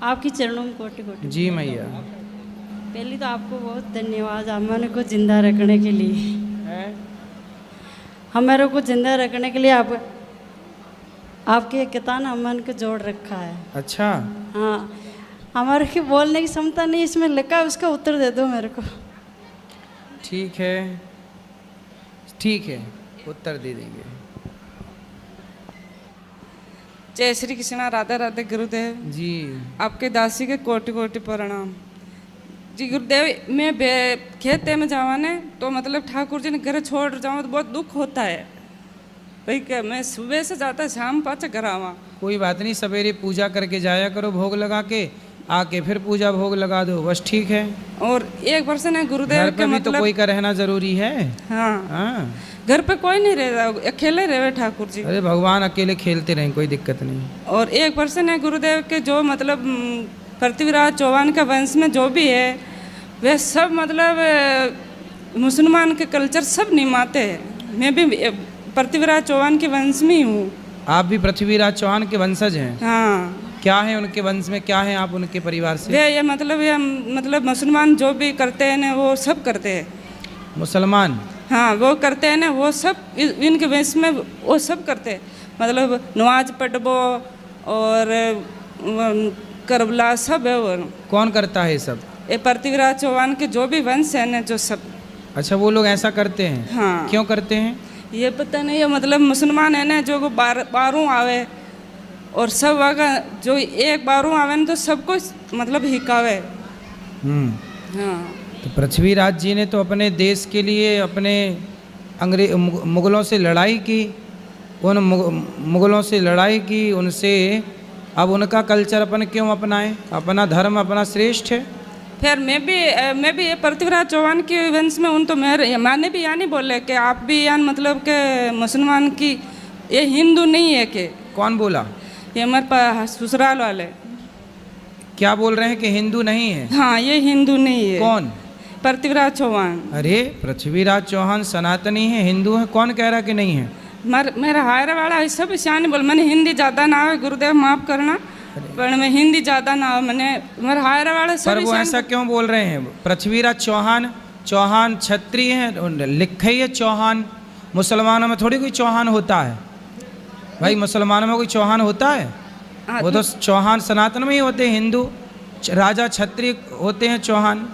आपकी चरणों में कोटि कोटि जी मैया। पहले तो आपको बहुत धन्यवाद हमारे को जिंदा रखने के लिए। हमारे को जिंदा रखने के लिए आपके कितान अमन को जोड़ रखा है। अच्छा। हाँ, हमारे की बोलने की क्षमता नहीं इसमें लिखा है, उसका उत्तर दे दो मेरे को। ठीक है, ठीक है, उत्तर दे देंगे। जय श्री कृष्णा, राधे राधे गुरुदेव जी। आपके दासी के कोटि कोटि प्रणाम जी गुरुदेव। मैं खेते में जावाने तो मतलब ठाकुर जी ने घर छोड़ जाऊँ तो बहुत दुख होता है भाई। क्या मैं सुबह से जाता शाम पाचा घर आवा। कोई बात नहीं, सवेरे पूजा करके जाया करो, भोग लगा के आके फिर पूजा भोग लगा दो, बस ठीक है। और एक वर्षन है गुरुदेव घर के पे भी मतलब तो कोई का रहना जरूरी है। हाँ, हाँ। घर पे कोई नहीं रह रहा, अकेले रहे ठाकुर जी। अरे भगवान अकेले खेलते रहें, कोई दिक्कत नहीं। और एक पर्सन है गुरुदेव के जो मतलब पृथ्वीराज चौहान का वंश में जो भी है वे सब मतलब मुसलमान के कल्चर सब निभाते हैं। मैं भी पृथ्वीराज चौहान के वंश में ही हूँ। आप भी पृथ्वीराज चौहान के वंशज हैं? हाँ। क्या है उनके वंश में, क्या है आप उनके परिवार से? वे ये मतलब मुसलमान जो भी करते हैं ना वो सब करते हैं। मुसलमान? हाँ, वो करते हैं ना, वो सब इनके वंश में वो सब करते हैं। मतलब नमाज पढ़बो और करबला सब है वो। कौन करता है ये सब? ये पृथ्वीराज चौहान के जो भी वंश है ना, जो सब। अच्छा, वो लोग ऐसा करते हैं? हाँ। क्यों करते हैं ये पता नहीं है, मतलब मुसलमान है ना जो बारों आवे और सब आगा जो एक बारों आवे ना तो सबको मतलब हिकावे। हाँ। तो पृथ्वीराज जी ने तो अपने देश के लिए अपने मुगलों से लड़ाई की, उन मुगलों से लड़ाई की उनसे। अब उनका कल्चर अपन क्यों अपनाएं? अपना धर्म अपना श्रेष्ठ है। फिर मैं भी ये पृथ्वीराज चौहान के वंश में हूँ तो मैंने भी यहाँ नहीं बोले कि आप भी यहाँ मतलब के मुसलमान की ये हिंदू नहीं है के। कौन बोला? ये हमारे ससुराल वाले। क्या बोल रहे हैं कि हिंदू नहीं है? हाँ, ये हिंदू नहीं है। कौन? पृथ्वीराज चौहान। अरे पृथ्वीराज चौहान सनातनी है, हिंदू है, कौन कह रहा कि नहीं है? मेरा हायरा वाला सब शान बोल। मैंने हिंदी ज़्यादा ना है गुरुदेव, माफ़ करना, पर मैं हिंदी ज़्यादा ना हो मैंने मेरा हायरा वाला सब। पर वो ऐसा क्यों बोल रहे हैं? पृथ्वीराज चौहान, चौहान क्षत्रिय हैं, लिखे ही है चौहान। मुसलमानों में थोड़ी कोई चौहान होता है भाई, मुसलमानों में कोई चौहान होता है? वो तो चौहान सनातन में ही होते हैं, हिंदू राजा क्षत्रिय होते हैं चौहान।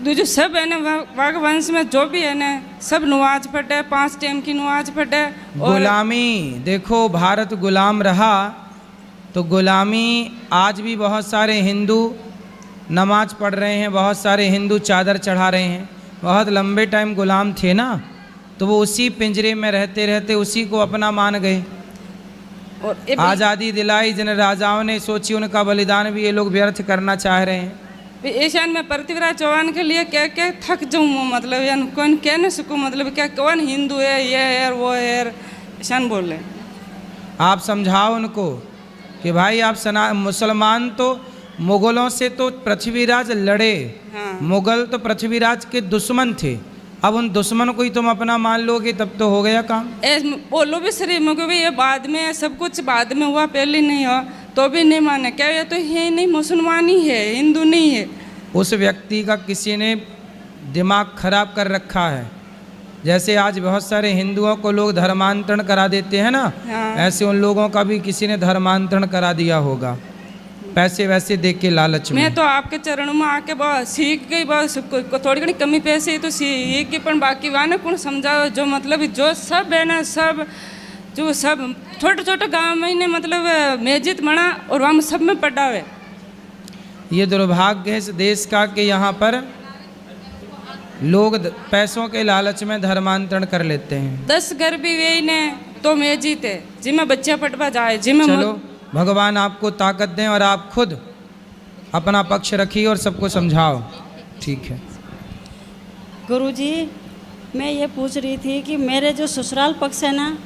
जो सब है ना वाघ वंश में जो भी है ना सब नमाज पढ़े, 5 टाइम की नमाज पढ़े। गुलामी, देखो भारत गुलाम रहा तो गुलामी आज भी बहुत सारे हिंदू नमाज पढ़ रहे हैं, बहुत सारे हिंदू चादर चढ़ा रहे हैं। बहुत लंबे टाइम गुलाम थे ना, तो वो उसी पिंजरे में रहते रहते उसी को अपना मान गए। और आज़ादी दिलाई जिन राजाओं ने, सोची उनका बलिदान भी ये लोग व्यर्थ करना चाह रहे हैं। ईशान में पृथ्वीराज चौहान के लिए क्या क्या थक जाऊँ, मतलब यान कौन कह नहीं सकूँ, मतलब क्या कौन हिंदू है, ये है वो है, ईशान बोले। आप समझाओ उनको कि भाई आप मुसलमान तो मुगलों से तो पृथ्वीराज लड़े। हाँ। मुगल तो पृथ्वीराज के दुश्मन थे, अब उन दुश्मन को ही तुम अपना मान लोगे तब तो हो गया काम। बोलो भी श्री मुझे भी ये बाद में सब कुछ बाद में हुआ, पहले नहीं हुआ तो भी नहीं माने। क्या ये तो है नहीं, मुसलमान ही है, हिंदू नहीं है। उस व्यक्ति का किसी ने दिमाग खराब कर रखा है। जैसे आज बहुत सारे हिंदुओं को लोग धर्मांतरण करा देते हैं ना, हाँ। ऐसे उन लोगों का भी किसी ने धर्मांतरण करा दिया होगा, पैसे वैसे देख के लालच में। मैं तो आपके चरणों में आके बहुत सीख गई, बहुत थोड़ी घनी कमी पैसे तो सीख गई, पर बाकी वाने कौन समझाओ जो मतलब जो सब है ना, सब जो सब छोटे छोटे गाँव में ने मतलब मस्जिद बना और वहाँ सब में पढ़ावे। ये दुर्भाग्य है इस देश का कि यहाँ पर लोग पैसों के लालच में धर्मांतरण कर लेते हैं। 10 घर भी वे ने तो मस्जिद है जिसमें बच्चा पढ़वा जाए, जिसमें चलो भगवान आपको ताकत दें और आप खुद अपना पक्ष रखिए और सबको समझाओ, ठीक है। गुरुजी, मैं ये पूछ रही थी कि मेरे जो ससुराल पक्ष है ना,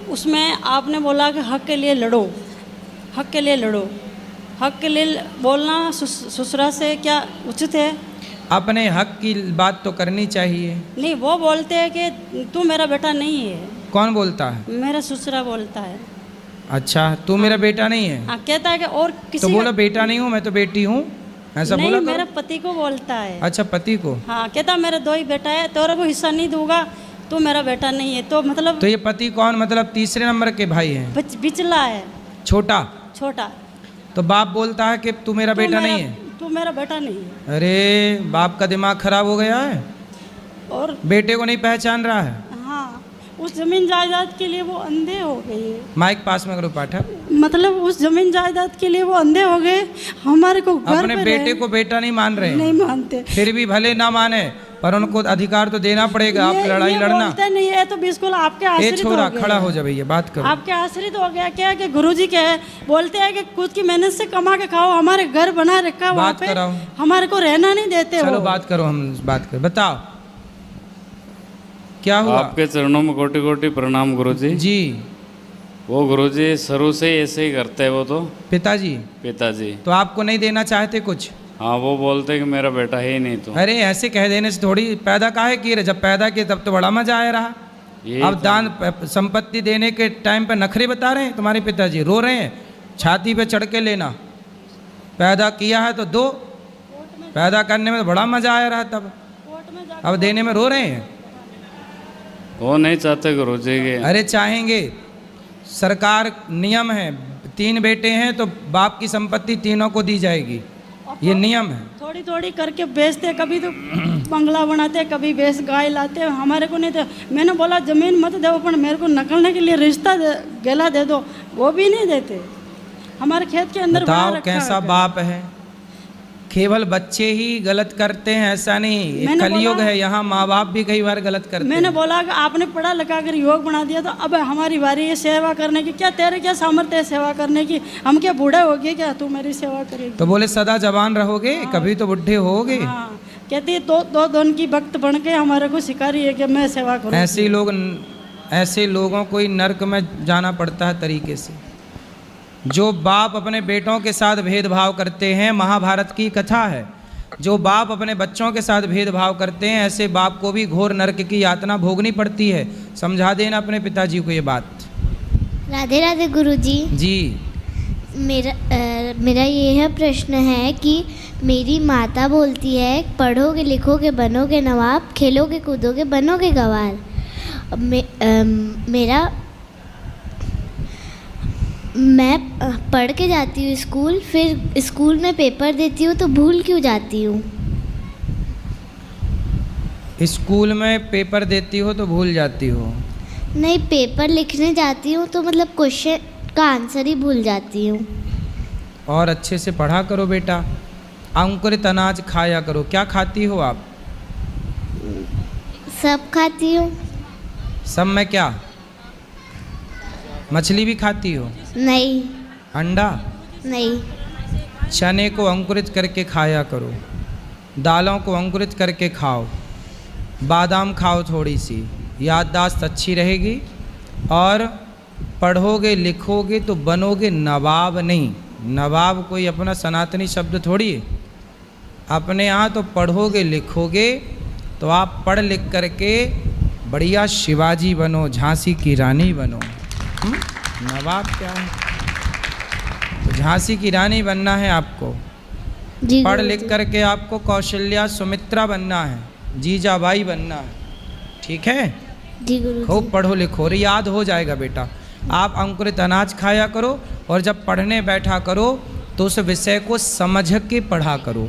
उसमें आपने बोला कि हक के लिए लड़ो, हक के लिए लड़ो। हक के लिए बोलना ससुराल से क्या उचित है? अपने हक की बात तो करनी चाहिए। नहीं, वो बोलते हैं कि तू मेरा बेटा नहीं है। कौन बोलता है? मेरा ससुरा बोलता है। अच्छा, तू मेरा बेटा नहीं है? हाँ, कहता है कि और तो किसी बोला बेटा नहीं हूँ मैं तो बेटी हूँ, ऐसा नहीं, बोला मेरा करो। पति को बोलता है। अच्छा, पति को। हाँ, कहता मेरा 2 ही बेटा है, तेरे को हिस्सा नहीं दूंगा, तू मेरा बेटा नहीं है। तो मतलब तो ये पति कौन, मतलब तीसरे नंबर के भाई हैं? बिचला है, छोटा। छोटा। तो बाप बोलता है कि तू मेरा बेटा नहीं है। तू मेरा बेटा नहीं है। अरे बाप का दिमाग खराब हो गया है, और बेटे को नहीं पहचान रहा है। हाँ, उस जमीन जायदाद के लिए वो अंधे हो गए। माइक पास में करो पाठक। मतलब उस जमीन जायदाद के लिए वो अंधे हो गए। हमारे को घर अपने पे बेटे को बेटा नहीं मान रहे हैं। नहीं मानते। फिर भी भले ना माने पर उनको अधिकार तो देना पड़ेगा। आप लड़ाई ये लड़ना। बोलते नहीं है तो बिल्कुल आपके ए आश्रित हो छोरा गए। खड़ा हो जा भैया, बात करो। आपके आश्रित हो गया क्या कि गुरुजी के बोलते हैं कि खुद की मेहनत से कमा के खाओ, हमारे घर बना रखा वहाँ बात पे, कराओ। हमारे को रहना नहीं देते। चलो वो बात करो, हम बात करो, बताओ क्या हुआ? आपके चरणों में कोटि कोटि प्रणाम गुरुजी। जी। वो गुरुजी शुरू से ही ऐसे ही करते हैं वो तो पिताजी। पिताजी। तो आपको नहीं देना चाहते कुछ? हाँ, वो बोलते हैं कि मेरा बेटा है ही नहीं। तो अरे ऐसे कह देने से थोड़ी, पैदा काहे किए रहे? जब पैदा किए तब तो बड़ा मजा आया रहा। ये अब दान संपत्ति देने के टाइम पे नखरे बता रहे हैं तुम्हारे पिताजी, रो रहे हैं छाती पे चढ़ के लेना। पैदा किया है तो दो, पैदा करने में तो बड़ा मजा आया रहा तब, अब देने में रो रहे हैं। वो नहीं चाहते गुरुजी के। अरे चाहेंगे, सरकार नियम है, 3 बेटे हैं तो बाप की संपत्ति तीनों को दी जाएगी, ये नियम है। थोड़ी थोड़ी करके बेचते, कभी तो बंगला बनाते, कभी बेच गाय लाते, हमारे को नहीं दे। मैंने बोला जमीन मत दो, पर मेरे को नकलने के लिए रिश्ता गेला दे दो, वो भी नहीं देते। हमारे खेत के अंदर बना बताओ रखा कैसा है। बाप है। केवल बच्चे ही गलत करते हैं ऐसा नहीं, ये मैंने कलयुग बोला- है, यहाँ माँ बाप भी कई बार गलत करते मैंने हैं। बोला कि आपने पढ़ा लिखा कर योग बना दिया, तो अब हमारी बारी है सेवा करने की। क्या तेरे क्या सामर्थ्य है सेवा करने की? हम क्या बूढ़े हो गए क्या तू मेरी सेवा करेगी? तो बोले सदा जवान रहोगे, कभी तो बुढ़े होगे। हाँ, कहती है दो दोन की भक्त बन के हमारे को सिखा रही है कि मैं सेवा करूँ। ऐसे लोगों को ही नर्क में जाना पड़ता है तरीके से। जो बाप अपने बेटों के साथ भेदभाव करते हैं, महाभारत की कथा है, जो बाप अपने बच्चों के साथ भेदभाव करते हैं, ऐसे बाप को भी घोर नरक की यातना भोगनी पड़ती है। समझा देना अपने पिताजी को ये बात। राधे राधे गुरुजी। जी। मेरा यह प्रश्न है कि मेरी माता बोलती है पढ़ोगे लिखोगे बनोगे नवाब, खेलोगे कूदोगे बनोगे गवार। मैं पढ़ के जाती हूँ स्कूल, फिर स्कूल में पेपर देती हूँ तो भूल क्यों जाती हूँ? स्कूल में पेपर देती हो तो भूल जाती हो? नहीं, पेपर लिखने जाती हूँ तो मतलब क्वेश्चन का आंसर ही भूल जाती हूँ। और अच्छे से पढ़ा करो बेटा, अंकुरित अनाज खाया करो। क्या खाती हो आप? सब खाती हूँ। सब में क्या? मछली भी खाती हो? नहीं। अंडा? नहीं। चने को अंकुरित करके खाया करो, दालों को अंकुरित करके खाओ, बादाम खाओ थोड़ी सी, याददाश्त अच्छी रहेगी। और पढ़ोगे लिखोगे तो बनोगे नवाब नहीं। नवाब कोई अपना सनातनी शब्द थोड़ी है। अपने यहाँ तो पढ़ोगे लिखोगे तो आप पढ़ लिख करके बढ़िया शिवाजी बनो, झांसी की रानी बनो। नवाब क्या है? तो झांसी की रानी बनना है आपको। जी पढ़ गुरुजी। लिख करके आपको कौशल्या सुमित्रा बनना है, जीजाबाई बनना है। ठीक है? जी गुरुजी। खूब पढ़ो लिखो और याद हो जाएगा बेटा। आप अंकुरित अनाज खाया करो और जब पढ़ने बैठा करो तो उस विषय को समझ के पढ़ा करो।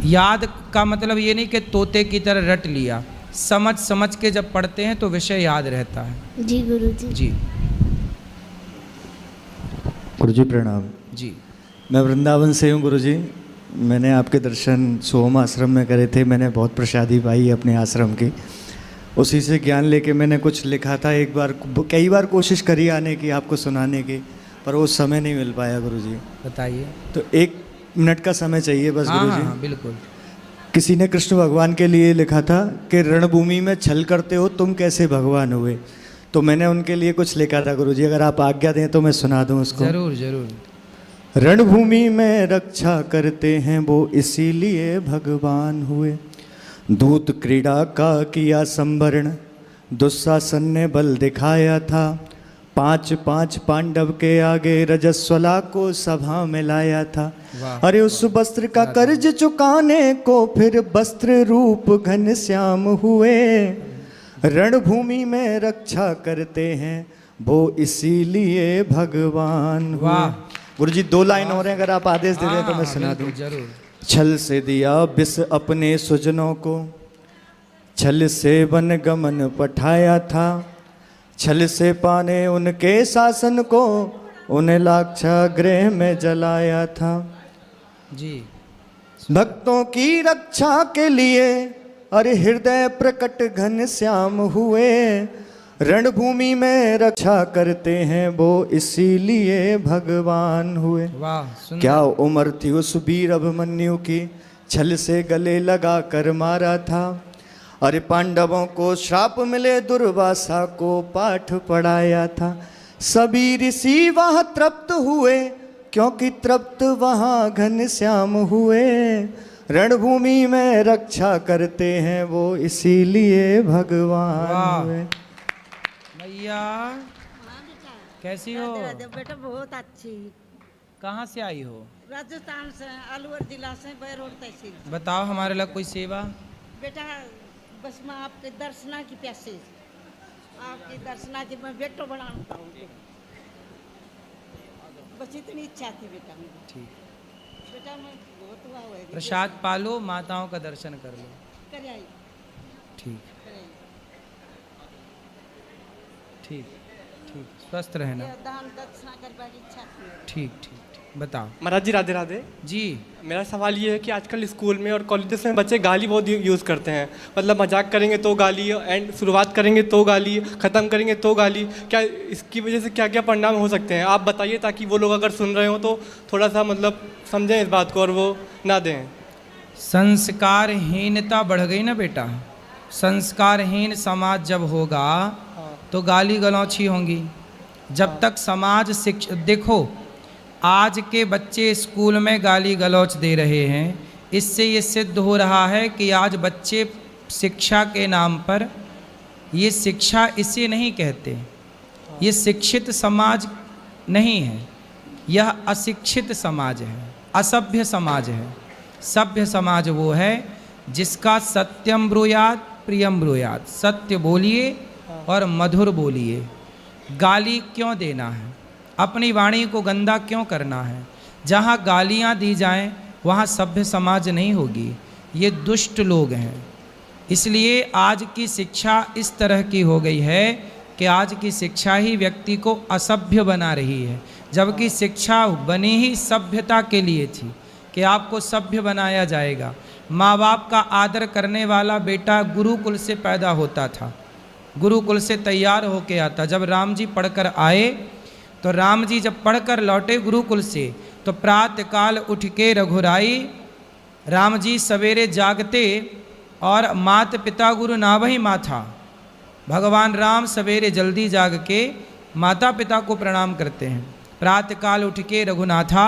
याद का मतलब ये नहीं कि तोते की तरह रट लिया, समझ समझ के जब पढ़ते हैं तो विषय याद रहता है। जी गुरुजी। जी। गुरुजी प्रणाम। जी। मैं वृंदावन से हूँ गुरुजी। मैंने आपके दर्शन सोहम आश्रम में करे थे, मैंने बहुत प्रसादी पाई अपने आश्रम की, उसी से ज्ञान लेके मैंने कुछ लिखा था। एक बार कई बार कोशिश करी आने की, आपको सुनाने की, पर वो समय नहीं मिल पाया गुरुजी। बताइए। तो 1 मिनट का समय चाहिए बस गुरुजी। हाँ, बिल्कुल। किसी ने कृष्ण भगवान के लिए लिखा था कि रणभूमि में छल करते हो तुम कैसे भगवान हुए, तो मैंने उनके लिए कुछ लिखा था गुरुजी, अगर आप आज्ञा दें तो मैं सुना दूं उसको। जरूर जरूर। रणभूमि में रक्षा करते हैं वो इसीलिए भगवान हुए, दूत क्रीड़ा का किया संवरण, दुशासन ने बल दिखाया था, पांच पांच पांडव के आगे रजस्वला को सभा में लाया था। वाह। अरे उस वस्त्र का कर्ज चुकाने को फिर वस्त्र रूप घनश्याम हुए। रणभूमि में रक्षा करते हैं वो इसीलिए भगवान हुए। वाह। गुरुजी 2 लाइन और हैं, अगर आप आदेश दे दें तो मैं सुना दूं। जरूर। छल से दिया विष अपने सुजनों को, छल से वन गमन पठाया था। छल से पाने उनके शासन को, उन्हें लाक्षागृह में जलाया था। जी। भक्तों की रक्षा के लिए अरे हृदय प्रकट घनश्याम हुए। रणभूमि में रक्षा करते हैं वो इसीलिए भगवान हुए। वाह सुंदर। क्या उम्र थी उस वीर अभिमन्यु की, छल से गले लगा कर मारा था। अरे पांडवों को श्राप मिले दुर्वासा को पाठ पढ़ाया था। सभी ऋषि वहाँ तृप्त हुए क्योंकि तृप्त वहाँ घनश्याम हुए। रणभूमि में रक्षा करते हैं वो इसीलिए भगवान वाह। हुए। भैया कैसी हो? बेटा बहुत अच्छी। कहाँ से आई हो? राजस्थान से, अलवर जिला से, बैरोड तहसील। बताओ हमारे लिए कोई सेवा। बेटा बस मैं आपके दर्शना की प्यासे, आपके दर्शना की मैं बेटो बनाता हूँ। बस इतनी इच्छा थी बेटा मेरी। ठीक। बेटा मैं बहुत हुआ हुआ है। प्रसाद पालो, माताओं का दर्शन कर लो। कर आई, ठीक कर आई। ठीक ठीक। स्वस्थ रहना। ये दान दक्षिणा करने की इच्छा थी। ठीक ठीक ठीक। बताओ महाराज जी राधे राधे। जी। मेरा सवाल ये है कि आजकल स्कूल में और कॉलेजेस में बच्चे गाली बहुत यूज़ करते हैं। मतलब मजाक करेंगे तो गाली, एंड शुरुआत करेंगे तो गाली, ख़त्म करेंगे तो गाली। क्या इसकी वजह से क्या क्या परिणाम हो सकते हैं, आप बताइए, ताकि वो लोग अगर सुन रहे हो तो थोड़ा सा मतलब समझें इस बात को और वो ना दें। संस्कारहीनता बढ़ गई ना बेटा। संस्कारहीन समाज जब होगा तो गाली गलौची होंगी। जब तक समाज देखो आज के बच्चे स्कूल में गाली गलौच दे रहे हैं, इससे ये सिद्ध हो रहा है कि आज बच्चे शिक्षा के नाम पर, ये शिक्षा इसे नहीं कहते, ये शिक्षित समाज नहीं है, यह अशिक्षित समाज है, असभ्य समाज है। सभ्य समाज वो है जिसका सत्यम ब्रूयात प्रियम ब्रूयात, सत्य बोलिए और मधुर बोलिए। गाली क्यों देना है, अपनी वाणी को गंदा क्यों करना है। जहाँ गालियाँ दी जाएं वहाँ सभ्य समाज नहीं होगी, ये दुष्ट लोग हैं। इसलिए आज की शिक्षा इस तरह की हो गई है कि आज की शिक्षा ही व्यक्ति को असभ्य बना रही है, जबकि शिक्षा बनी ही सभ्यता के लिए थी कि आपको सभ्य बनाया जाएगा। माँ बाप का आदर करने वाला बेटा गुरुकुल से पैदा होता था, गुरुकुल से तैयार होके आता। जब राम जी पढ़कर आए तो राम जी जब पढ़कर लौटे गुरुकुल से तो प्रातःकाल उठ के रघुराई, राम जी सवेरे जागते और मात पिता गुरु नावहि माथा। भगवान राम सवेरे जल्दी जाग के माता पिता को प्रणाम करते हैं। प्रातःकाल उठ के रघुनाथा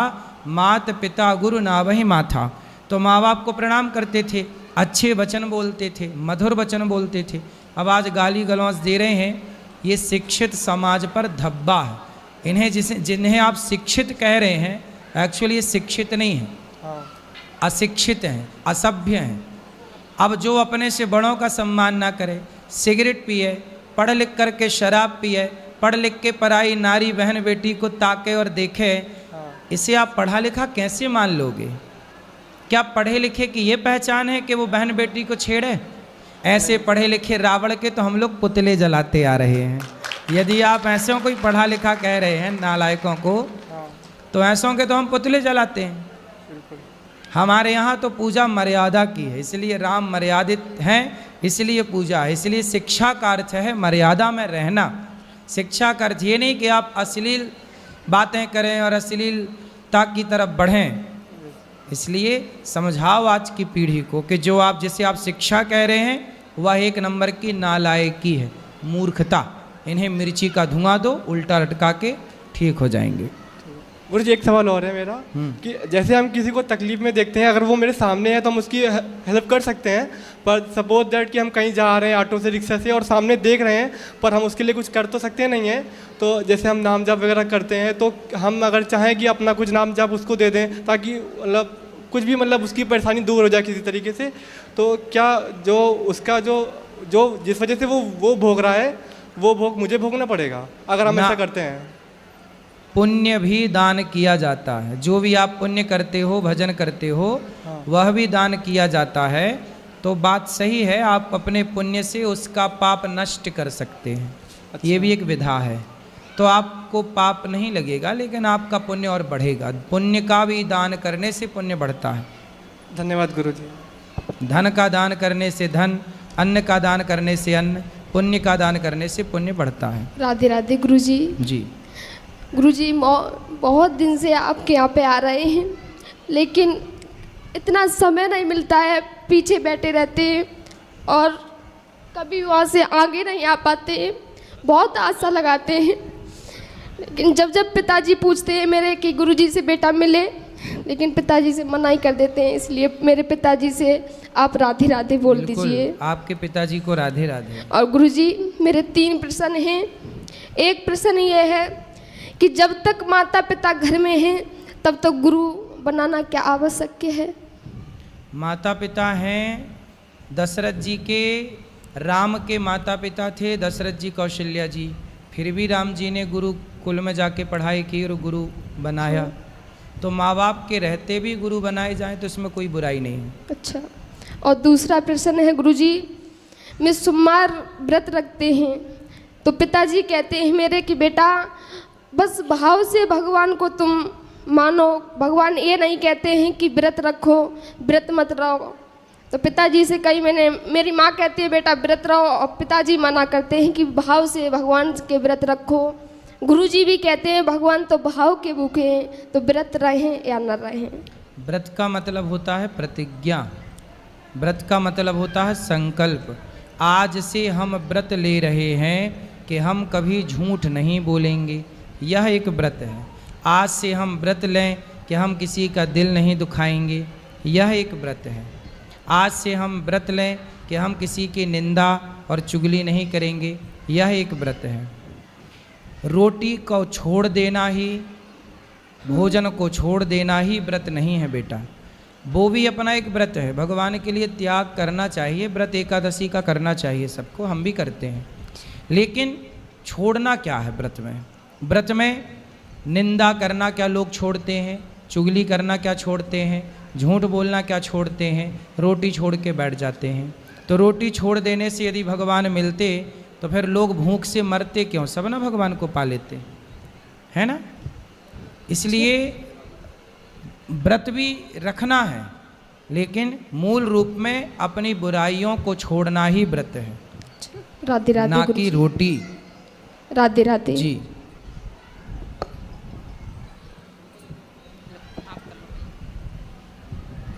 मात पिता गुरु नावहि माथा। तो माँ बाप को प्रणाम करते थे, अच्छे वचन बोलते थे, मधुर वचन बोलते थे। अब आज गाली गलौज दे रहे हैं, ये शिक्षित समाज पर धब्बा है। इन्हें जिन्हें आप शिक्षित कह रहे हैं, एक्चुअली ये शिक्षित नहीं है, अशिक्षित हैं, असभ्य हैं। अब जो अपने से बड़ों का सम्मान ना करे, सिगरेट पिए, पढ़ लिख करके शराब पिए, पढ़ लिख के पराई नारी बहन बेटी को ताके और देखे, इसे आप पढ़ा लिखा कैसे मान लोगे? क्या पढ़े लिखे की ये पहचान है कि वो बहन बेटी को छेड़े? ऐसे पढ़े लिखे रावण के तो हम लोग पुतले जलाते आ रहे हैं। यदि आप ऐसों को ही पढ़ा लिखा कह रहे हैं, नालायकों को, तो ऐसों के तो हम पुतले जलाते हैं। हमारे यहाँ तो पूजा मर्यादा की है, इसलिए राम मर्यादित हैं, इसलिए पूजा है। इसलिए शिक्षा का अर्थ है मर्यादा में रहना। शिक्षा का अर्थ ये नहीं कि आप अश्लील बातें करें और अश्लीलता की तरफ बढ़ें। इसलिए समझाओ आज की पीढ़ी को कि जो आप जिसे आप शिक्षा कह रहे हैं वह एक नंबर की नालायकी है, मूर्खता। इन्हें मिर्ची का धुआं दो, उल्टा लटका के ठीक हो जाएंगे। गुरुजी एक सवाल और है मेरा कि जैसे हम किसी को तकलीफ में देखते हैं, अगर वो मेरे सामने है तो हम उसकी हेल्प कर सकते हैं, पर सपोज दैट कि हम कहीं जा रहे हैं ऑटो से, रिक्शा से, और सामने देख रहे हैं पर हम उसके लिए कुछ कर तो सकते नहीं हैं। तो जैसे हम नाम जाप वगैरह करते हैं तो हम अगर चाहें कि अपना कुछ नाम जाप उसको दे दें ताकि मतलब कुछ भी मतलब उसकी परेशानी दूर हो जाए किसी तरीके से, तो क्या जो उसका जो जिस वजह से वो भोग रहा है वो भोग मुझे भोगना पड़ेगा अगर हम ऐसा करते हैं? पुण्य भी दान किया जाता है। जो भी आप पुण्य करते हो, भजन करते हो, वह भी दान किया जाता है। तो बात सही है, आप अपने पुण्य से उसका पाप नष्ट कर सकते हैं। अच्छा। ये भी एक विधा है। तो आपको पाप नहीं लगेगा, लेकिन आपका पुण्य और बढ़ेगा। पुण्य का भी दान करने से पुण्य बढ़ता है। धन्यवाद गुरुजी। धन का दान करने से धन, अन्न का दान करने से अन्न, पुण्य का दान करने से पुण्य बढ़ता है। राधे राधे गुरुजी। जी गुरुजी, बहुत दिन से आपके यहाँ पे आ रहे हैं, लेकिन इतना समय नहीं मिलता है, पीछे बैठे रहते हैं और कभी वहाँ से आगे नहीं आ पाते। बहुत आशा लगाते हैं, लेकिन जब पिताजी पूछते हैं मेरे कि गुरुजी से बेटा मिले, लेकिन पिताजी से मना ही कर देते हैं। इसलिए मेरे पिताजी से आप राधे राधे बोल दीजिए। आपके पिताजी को राधे राधे। और गुरुजी, मेरे 3 प्रश्न हैं। एक प्रश्न ये है कि जब तक माता पिता घर में हैं तब तक गुरु बनाना क्या आवश्यक है? माता पिता हैं दशरथ जी के, राम के माता पिता थे दशरथ जी, कौशल्या जी। फिर भी राम जी ने गुरु कुल में जाके पढ़ाई की और गुरु बनाया। तो माँ बाप के रहते भी गुरु बनाए जाएं तो इसमें कोई बुराई नहीं है। अच्छा। और दूसरा प्रश्न है गुरुजी, मैं सोमवार व्रत रखते हैं तो पिताजी कहते हैं मेरे कि बेटा बस भाव से भगवान को तुम मानो, भगवान ये नहीं कहते हैं कि व्रत रखो, व्रत मत रहो। तो पिताजी से कहीं मेरी माँ कहती है बेटा व्रत रहो, और पिताजी मना करते हैं कि भाव से भगवान के व्रत रखो। गुरुजी भी कहते हैं भगवान तो भाव के भूखे हैं, तो व्रत रहें या न रहें? व्रत का मतलब होता है प्रतिज्ञा, व्रत का मतलब होता है संकल्प। आज से हम व्रत ले रहे हैं कि हम कभी झूठ नहीं बोलेंगे, यह एक व्रत है। आज से हम व्रत लें कि हम किसी का दिल नहीं दुखाएंगे, यह एक व्रत है। आज से हम व्रत लें कि हम किसी की निंदा और चुगली नहीं करेंगे, यह एक व्रत है। रोटी को छोड़ देना ही, भोजन को छोड़ देना ही व्रत नहीं है बेटा, वो भी अपना एक व्रत है। भगवान के लिए त्याग करना चाहिए, व्रत एकादशी का करना चाहिए सबको, हम भी करते हैं। लेकिन छोड़ना क्या है व्रत में? व्रत में निंदा करना क्या लोग छोड़ते हैं, चुगली करना क्या छोड़ते हैं, झूठ बोलना क्या छोड़ते हैं, रोटी छोड़ के बैठ जाते हैं। तो रोटी छोड़ देने से यदि भगवान मिलते तो फिर लोग भूख से मरते क्यों? सब ना भगवान को पा लेते, है ना। इसलिए व्रत भी रखना है, लेकिन मूल रूप में अपनी बुराइयों को छोड़ना ही व्रत है। राधे राधे ना कि रोटी। राधे राधे जी।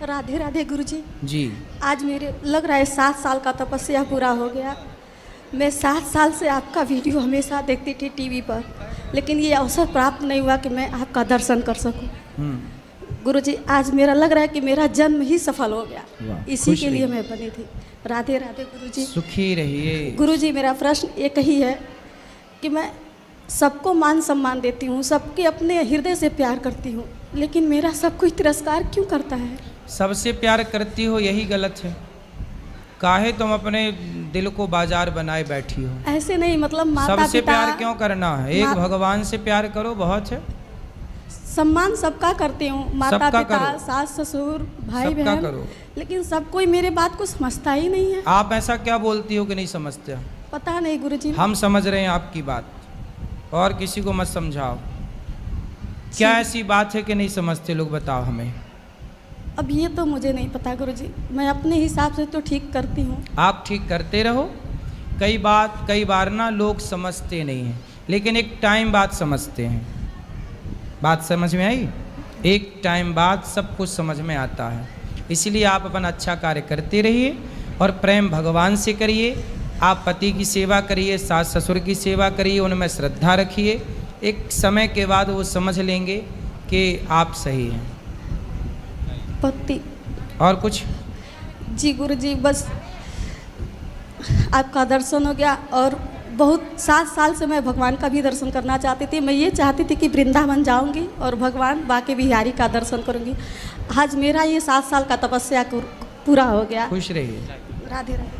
राधे राधे गुरुजी। जी। आज मेरे लग रहा है 7 साल का तपस्या पूरा हो गया। मैं 7 साल से आपका वीडियो हमेशा देखती थी टीवी पर, लेकिन ये अवसर प्राप्त नहीं हुआ कि मैं आपका दर्शन कर सकूं। गुरुजी, आज मेरा लग रहा है कि मेरा जन्म ही सफल हो गया, इसी के लिए मैं बनी थी। राधे राधे गुरुजी। सुखी रहिए। गुरुजी, मेरा प्रश्न एक ही है कि मैं सबको मान सम्मान देती हूँ, सबके अपने हृदय से प्यार करती हूँ, लेकिन मेरा सब कोई तिरस्कार क्यों करता है? सबसे प्यार करती हो यही गलत है। काहे तुम अपने दिल को बाजार बनाए बैठी हो? ऐसे नहीं, मतलब माता सबसे पिता, प्यार क्यों करना है? एक भगवान से प्यार करो, बहुत है। सम्मान सबका करती हूँ, माता पिता, सास ससुर, भाई बहन करो, लेकिन सब कोई मेरे बात को समझता ही नहीं है। आप ऐसा क्या बोलती हो कि नहीं समझते? पता नहीं गुरुजी। हम समझ रहे हैं आपकी बात, और किसी को मत समझाओ। क्या ऐसी बात है कि नहीं समझते लोग, बताओ हमें। अब ये तो मुझे नहीं पता गुरुजी, मैं अपने हिसाब से तो ठीक करती हूँ। आप ठीक करते रहो। कई बार ना लोग समझते नहीं हैं, लेकिन एक टाइम बाद समझते हैं। बात समझ में आई? एक टाइम बाद सब कुछ समझ में आता है। इसलिए आप अपना अच्छा कार्य करते रहिए और प्रेम भगवान से करिए। आप पति की सेवा करिए, सास ससुर की सेवा करिए, उनमें श्रद्धा रखिए। एक समय के बाद वो समझ लेंगे कि आप सही हैं? पति। और कुछ? जी गुरुजी, बस आपका दर्शन हो गया और बहुत 7 साल से मैं भगवान का भी दर्शन करना चाहती थी। मैं ये चाहती थी कि वृंदावन जाऊंगी और भगवान बाके बिहारी का दर्शन करूंगी। आज मेरा ये 7 साल का तपस्या पूरा हो गया। खुश रहिए। राधे राधे।